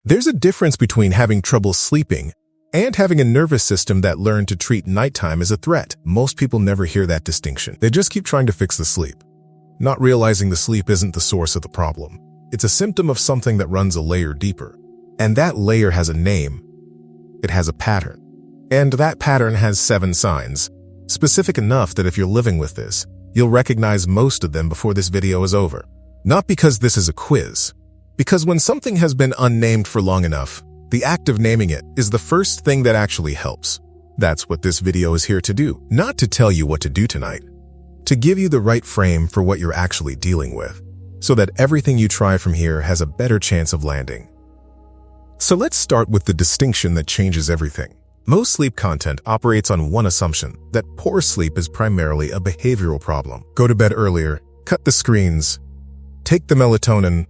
There's a difference between having trouble sleeping and having a nervous system that learned to treat nighttime as a threat. Most people never hear that distinction. They just keep trying to fix the sleep, not realizing the sleep isn't the source of the problem. It's a symptom of something that runs a layer deeper. And that layer has a name. It has a pattern. And that pattern has 7 signs, specific enough that if you're living with this, you'll recognize most of them before this video is over. Not because this is a quiz, because when something has been unnamed for long enough, the act of naming it is the first thing that actually helps. That's what this video is here to do. Not to tell you what to do tonight, to give you the right frame for what you're actually dealing with, so that everything you try from here has a better chance of landing. So let's start with the distinction that changes everything. Most sleep content operates on one assumption, that poor sleep is primarily a behavioral problem. Go to bed earlier, cut the screens, take the melatonin,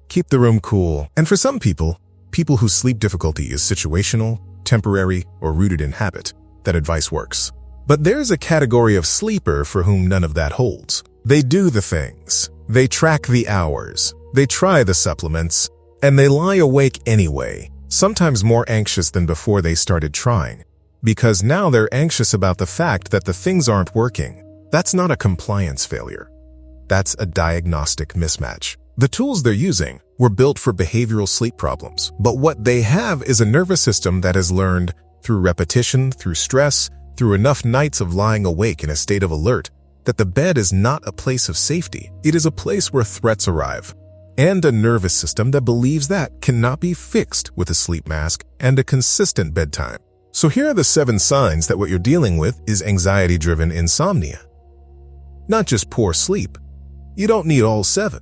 keep the room cool. And for some people whose sleep difficulty is situational, temporary, or rooted in habit, that advice works. But there's a category of sleeper for whom none of that holds. They do the things. They track the hours. They try the supplements. And they lie awake anyway, sometimes more anxious than before they started trying. Because now they're anxious about the fact that the things aren't working. That's not a compliance failure. That's a diagnostic mismatch. The tools they're using were built for behavioral sleep problems, but what they have is a nervous system that has learned, through repetition, through stress, through enough nights of lying awake in a state of alert, that the bed is not a place of safety. It is a place where threats arrive, and a nervous system that believes that cannot be fixed with a sleep mask and a consistent bedtime. So here are the 7 signs that what you're dealing with is anxiety-driven insomnia. Not just poor sleep. You don't need all 7.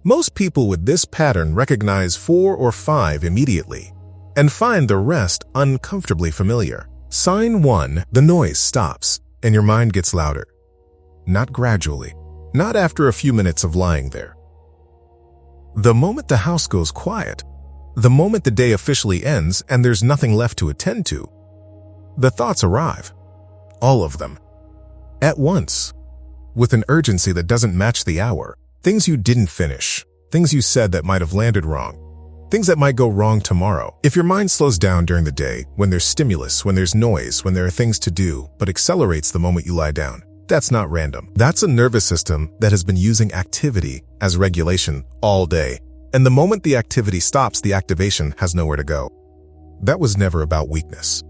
Most people with this pattern recognize 4 or 5 immediately and find the rest uncomfortably familiar. Sign 1, the noise stops and your mind gets louder. Not gradually, not after a few minutes of lying there. The moment the house goes quiet, the moment the day officially ends and there's nothing left to attend to, the thoughts arrive. All of them. At once. With an urgency that doesn't match the hour. Things you didn't finish. Things you said that might have landed wrong. Things that might go wrong tomorrow. If your mind slows down during the day, when there's stimulus, when there's noise, when there are things to do, but accelerates the moment you lie down, that's not random. That's a nervous system that has been using activity as regulation all day. And the moment the activity stops, the activation has nowhere to go. That was never about weakness.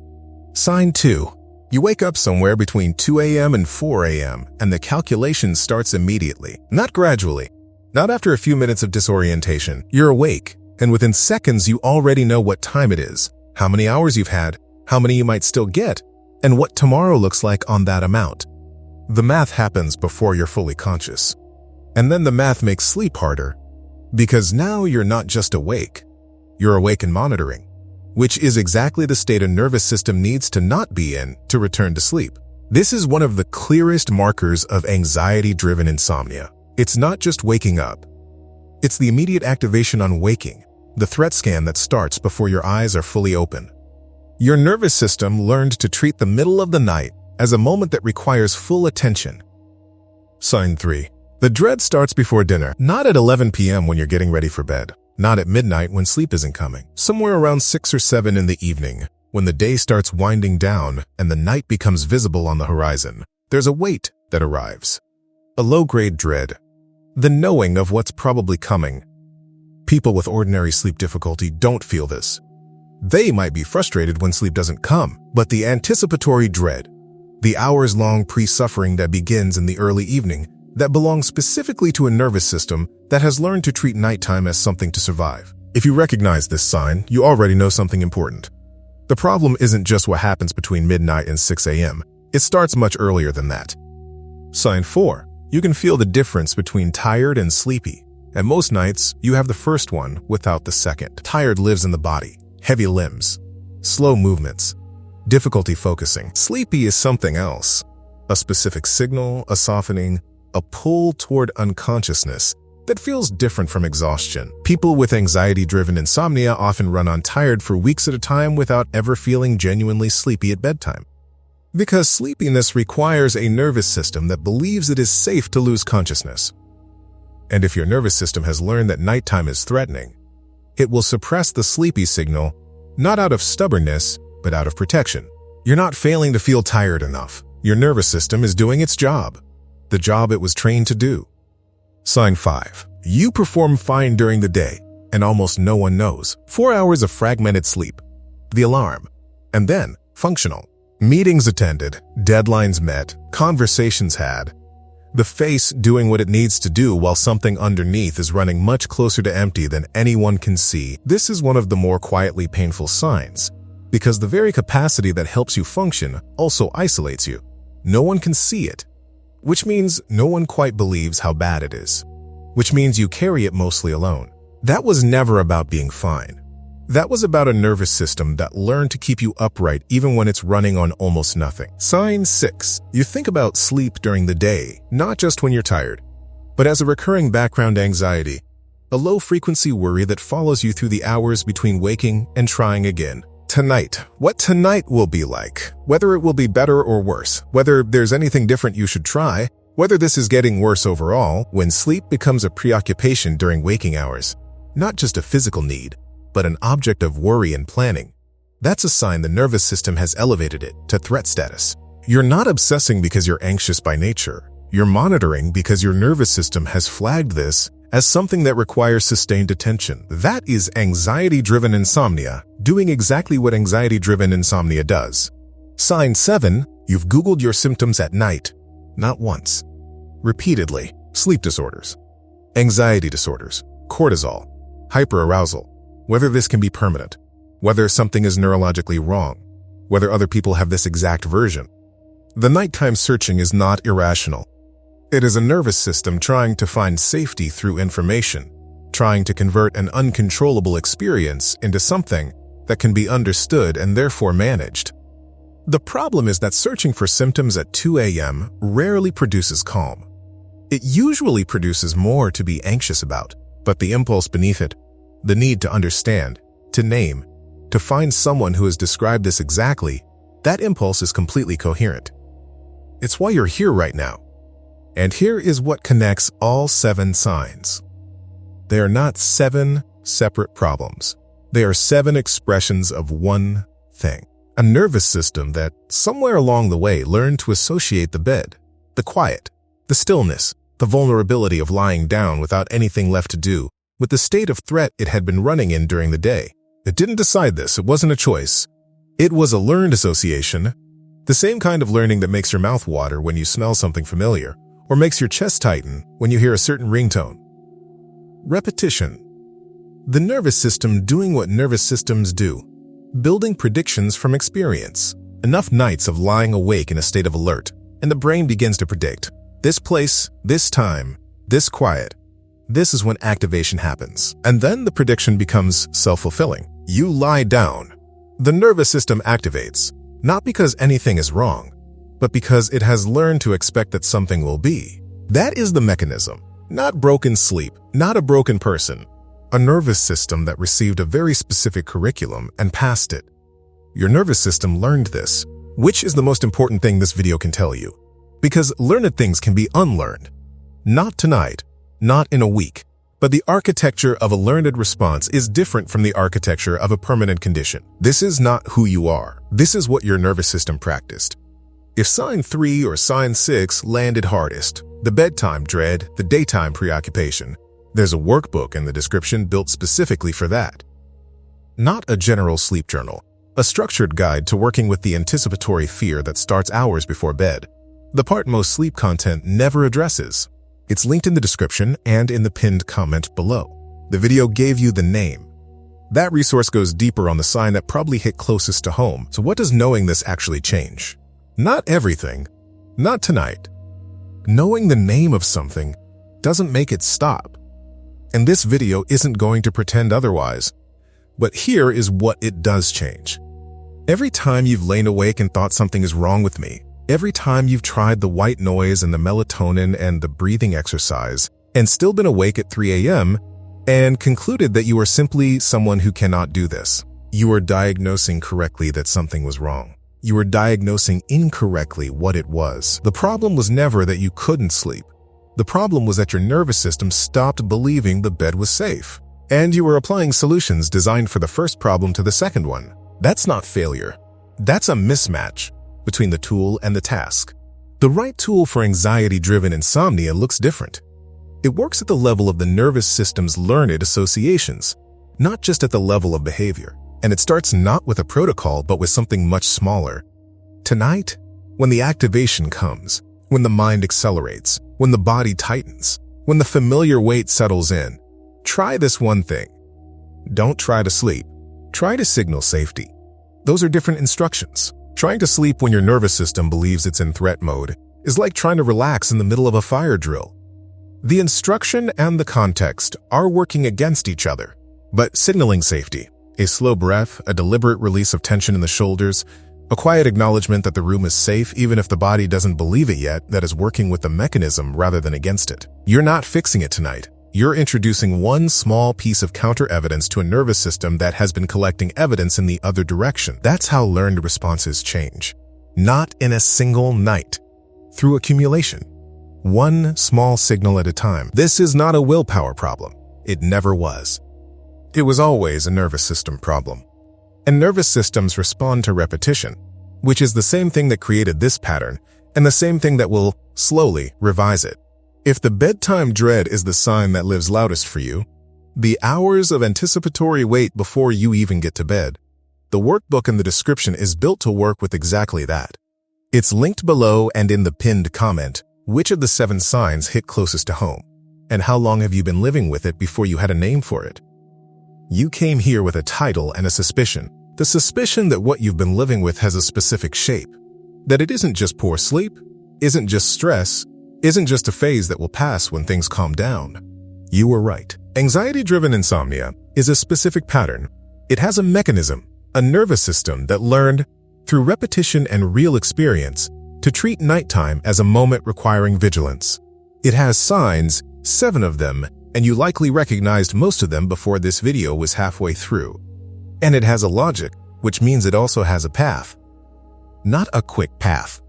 Sign 2. You wake up somewhere between 2 a.m. and 4 a.m. and the calculation starts immediately, not gradually. Not after a few minutes of disorientation. You're awake, and within seconds you already know what time it is, how many hours you've had, how many you might still get, and what tomorrow looks like on that amount. The math happens before you're fully conscious. And then the math makes sleep harder, because now you're not just awake, you're awake and monitoring, which is exactly the state a nervous system needs to not be in to return to sleep. This is one of the clearest markers of anxiety-driven insomnia. It's not just waking up. It's the immediate activation on waking, the threat scan that starts before your eyes are fully open. Your nervous system learned to treat the middle of the night as a moment that requires full attention. Sign 3. The dread starts before dinner, not at 11 p.m. when you're getting ready for bed. Not at midnight when sleep isn't coming. Somewhere around 6 or 7 in the evening, when the day starts winding down and the night becomes visible on the horizon, there's a weight that arrives. A low-grade dread. The knowing of what's probably coming. People with ordinary sleep difficulty don't feel this. They might be frustrated when sleep doesn't come, but the anticipatory dread, the hours-long pre-suffering that begins in the early evening, that belongs specifically to a nervous system that has learned to treat nighttime as something to survive. If you recognize this sign, you already know something important. The problem isn't just what happens between midnight and 6 a.m. It starts much earlier than that. Sign 4. You can feel the difference between tired and sleepy. And most nights, you have the first one without the second. Tired lives in the body, heavy limbs, slow movements, difficulty focusing. Sleepy is something else. A specific signal, a softening, a pull toward unconsciousness that feels different from exhaustion. People with anxiety-driven insomnia often run on tired for weeks at a time without ever feeling genuinely sleepy at bedtime. Because sleepiness requires a nervous system that believes it is safe to lose consciousness. And if your nervous system has learned that nighttime is threatening, It will suppress the sleepy signal, not out of stubbornness, but out of protection. You're not failing to feel tired enough. Your nervous system is doing its job, the job it was trained to do. Sign 5. You perform fine during the day, and almost no one knows. 4 hours of fragmented sleep, the alarm, and then functional. Meetings attended, deadlines met, conversations had. The face doing what it needs to do while something underneath is running much closer to empty than anyone can see. This is one of the more quietly painful signs, because the very capacity that helps you function also isolates you. No one can see it, which means no one quite believes how bad it is, which means you carry it mostly alone. That was never about being fine. That was about a nervous system that learned to keep you upright even when it's running on almost nothing. Sign 6. You think about sleep during the day, not just when you're tired, but as a recurring background anxiety, a low-frequency worry that follows you through the hours between waking and trying again. Tonight. What tonight will be like. Whether it will be better or worse. Whether there's anything different you should try. Whether this is getting worse overall. When sleep becomes a preoccupation during waking hours. Not just a physical need, but an object of worry and planning. That's a sign the nervous system has elevated it to threat status. You're not obsessing because you're anxious by nature. You're monitoring because your nervous system has flagged this as something that requires sustained attention. That is anxiety-driven insomnia, doing exactly what anxiety-driven insomnia does. Sign 7. You've Googled your symptoms at night. Not once. Repeatedly. Sleep disorders. Anxiety disorders. Cortisol. Hyperarousal. Whether this can be permanent. Whether something is neurologically wrong. Whether other people have this exact version. The nighttime searching is not irrational. It is a nervous system trying to find safety through information, trying to convert an uncontrollable experience into something that can be understood and therefore managed. The problem is that searching for symptoms at 2 a.m. rarely produces calm. It usually produces more to be anxious about, but the impulse beneath it, the need to understand, to name, to find someone who has described this exactly, that impulse is completely coherent. It's why you're here right now. And here is what connects all 7 signs. They are not 7 separate problems. They are 7 expressions of one thing. A nervous system that, somewhere along the way, learned to associate the bed, the quiet, the stillness, the vulnerability of lying down without anything left to do, with the state of threat it had been running in during the day. It didn't decide this. It wasn't a choice. It was a learned association, the same kind of learning that makes your mouth water when you smell something familiar, or makes your chest tighten when you hear a certain ringtone. Repetition. The nervous system doing what nervous systems do, building predictions from experience. Enough nights of lying awake in a state of alert, and the brain begins to predict. This place, this time, this quiet. This is when activation happens. And then the prediction becomes self-fulfilling. You lie down. The nervous system activates, not because anything is wrong, but because it has learned to expect that something will be. That is the mechanism. Not broken sleep, not a broken person. A nervous system that received a very specific curriculum and passed it. Your nervous system learned this, which is the most important thing this video can tell you. Because learned things can be unlearned. Not tonight, not in a week. But the architecture of a learned response is different from the architecture of a permanent condition. This is not who you are. This is what your nervous system practiced. If sign 3 or sign 6 landed hardest, the bedtime dread, the daytime preoccupation, there's a workbook in the description built specifically for that. Not a general sleep journal, a structured guide to working with the anticipatory fear that starts hours before bed, the part most sleep content never addresses. It's linked in the description and in the pinned comment below. The video gave you the name. That resource goes deeper on the sign that probably hit closest to home. So what does knowing this actually change? Not everything. Not tonight. Knowing the name of something doesn't make it stop. And this video isn't going to pretend otherwise. But here is what it does change. Every time you've lain awake and thought something is wrong with me, every time you've tried the white noise and the melatonin and the breathing exercise and still been awake at 3 a.m. and concluded that you are simply someone who cannot do this, you are diagnosing correctly that something was wrong. You were diagnosing incorrectly what it was. The problem was never that you couldn't sleep. The problem was that your nervous system stopped believing the bed was safe. and you were applying solutions designed for the first problem to the second one. That's not failure. That's a mismatch between the tool and the task. The right tool for anxiety-driven insomnia looks different. It works at the level of the nervous system's learned associations, not just at the level of behavior. And it starts not with a protocol, but with something much smaller. Tonight, when the activation comes, when the mind accelerates, when the body tightens, when the familiar weight settles in, try this one thing. Don't try to sleep. Try to signal safety. Those are different instructions. Trying to sleep when your nervous system believes it's in threat mode is like trying to relax in the middle of a fire drill. The instruction and the context are working against each other, but signaling safety, a slow breath, a deliberate release of tension in the shoulders, a quiet acknowledgement that the room is safe even if the body doesn't believe it yet, that is working with the mechanism rather than against it. You're not fixing it tonight. You're introducing one small piece of counter-evidence to a nervous system that has been collecting evidence in the other direction. That's how learned responses change. Not in a single night. Through accumulation. One small signal at a time. This is not a willpower problem. It never was. It was always a nervous system problem. And nervous systems respond to repetition, which is the same thing that created this pattern and the same thing that will slowly revise it. If the bedtime dread is the sign that lives loudest for you, the hours of anticipatory wait before you even get to bed, the workbook in the description is built to work with exactly that. It's linked below and in the pinned comment. Which of the 7 signs hit closest to home? And how long have you been living with it before you had a name for it? You came here with a title and a suspicion. The suspicion that what you've been living with has a specific shape. That it isn't just poor sleep, isn't just stress, isn't just a phase that will pass when things calm down. You were right. Anxiety-driven insomnia is a specific pattern. It has a mechanism, a nervous system that learned, through repetition and real experience, to treat nighttime as a moment requiring vigilance. It has signs, 7 of them, and you likely recognized most of them before this video was halfway through. And it has a logic, which means it also has a path. Not a quick path.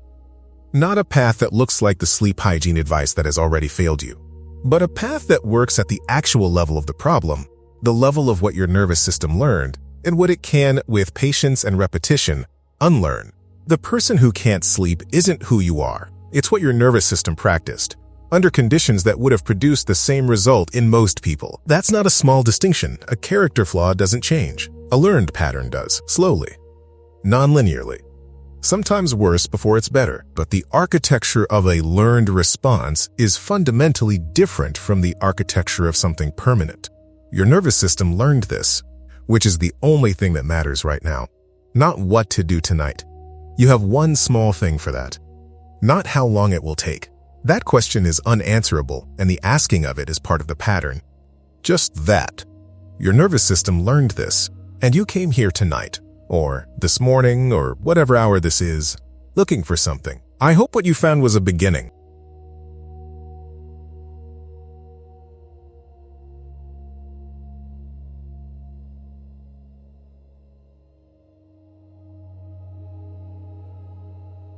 Not a path that looks like the sleep hygiene advice that has already failed you, but a path that works at the actual level of the problem, the level of what your nervous system learned, and what it can, with patience and repetition, unlearn. The person who can't sleep isn't who you are. It's what your nervous system practiced, under conditions that would have produced the same result in most people. That's not a small distinction. A character flaw doesn't change. A learned pattern does, slowly, non-linearly. Sometimes worse before it's better, but the architecture of a learned response is fundamentally different from the architecture of something permanent. Your nervous system learned this, which is the only thing that matters right now. Not what to do tonight. You have one small thing for that. Not how long it will take. That question is unanswerable, and the asking of it is part of the pattern. Just that. Your nervous system learned this, and you came here tonight, or this morning, or whatever hour this is, looking for something. I hope what you found was a beginning,